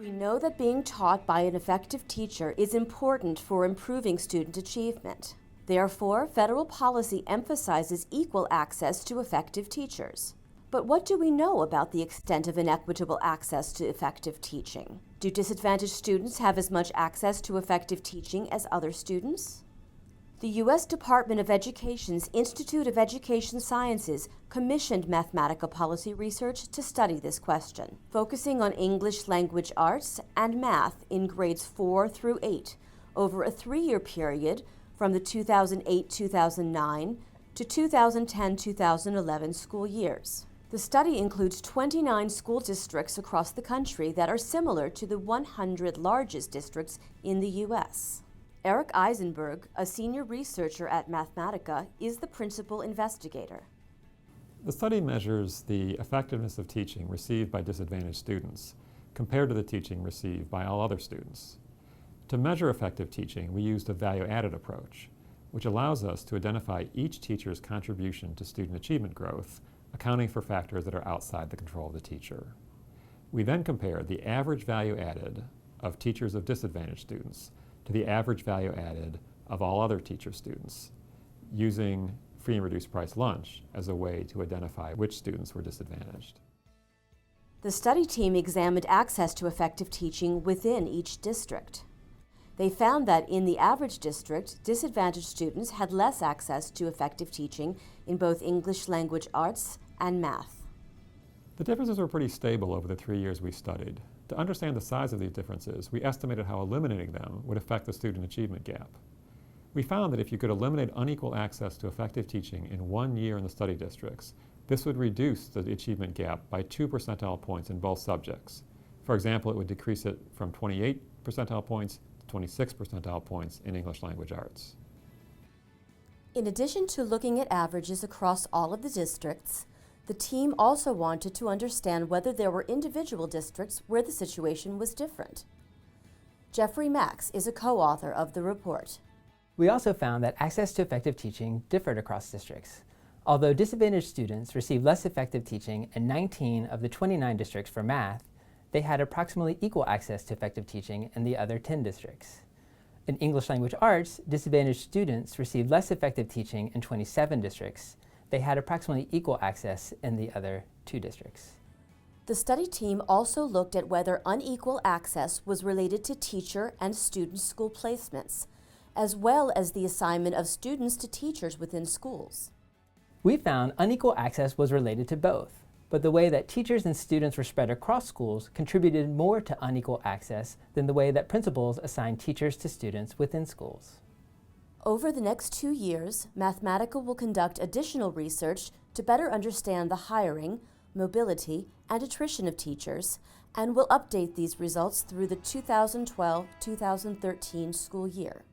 We know that being taught by an effective teacher is important for improving student achievement. Therefore, federal policy emphasizes equal access to effective teachers. But what do we know about the extent of inequitable access to effective teaching? Do disadvantaged students have as much access to effective teaching as other students? The U.S. Department of Education's Institute of Education Sciences commissioned Mathematica policy research to study this question, focusing on English language arts and math in grades 4 through 8 over a 3-year period from the 2008-2009 to 2010-2011 school years. The study includes 29 school districts across the country that are similar to the 100 largest districts in the U.S. Eric Eisenberg, a senior researcher at Mathematica, is the principal investigator. The study measures the effectiveness of teaching received by disadvantaged students compared to the teaching received by all other students. To measure effective teaching, we used a value-added approach, which allows us to identify each teacher's contribution to student achievement growth, accounting for factors that are outside the control of the teacher. We then compared the average value added of teachers of disadvantaged students to the average value added of all other teacher students, using free and reduced price lunch as a way to identify which students were disadvantaged. The study team examined access to effective teaching within each district. They found that in the average district, disadvantaged students had less access to effective teaching in both English language arts and math. The differences were pretty stable over the 3 years we studied. To understand the size of these differences, we estimated how eliminating them would affect the student achievement gap. We found that if you could eliminate unequal access to effective teaching in 1 year in the study districts, this would reduce the achievement gap by 2 percentile points in both subjects. For example, it would decrease it from 28 percentile points to 26 percentile points in English language arts. In addition to looking at averages across all of the districts, the team also wanted to understand whether there were individual districts where the situation was different. Jeffrey Max is a co-author of the report. We also found that access to effective teaching differed across districts. Although disadvantaged students received less effective teaching in 19 of the 29 districts for math, they had approximately equal access to effective teaching in the other 10 districts. In English language arts, disadvantaged students received less effective teaching in 27 districts. They had approximately equal access in the other 2 districts. The study team also looked at whether unequal access was related to teacher and student school placements, as well as the assignment of students to teachers within schools. We found unequal access was related to both, but the way that teachers and students were spread across schools contributed more to unequal access than the way that principals assigned teachers to students within schools. Over the next 2 years, Mathematica will conduct additional research to better understand the hiring, mobility, and attrition of teachers, and will update these results through the 2012-2013 school year.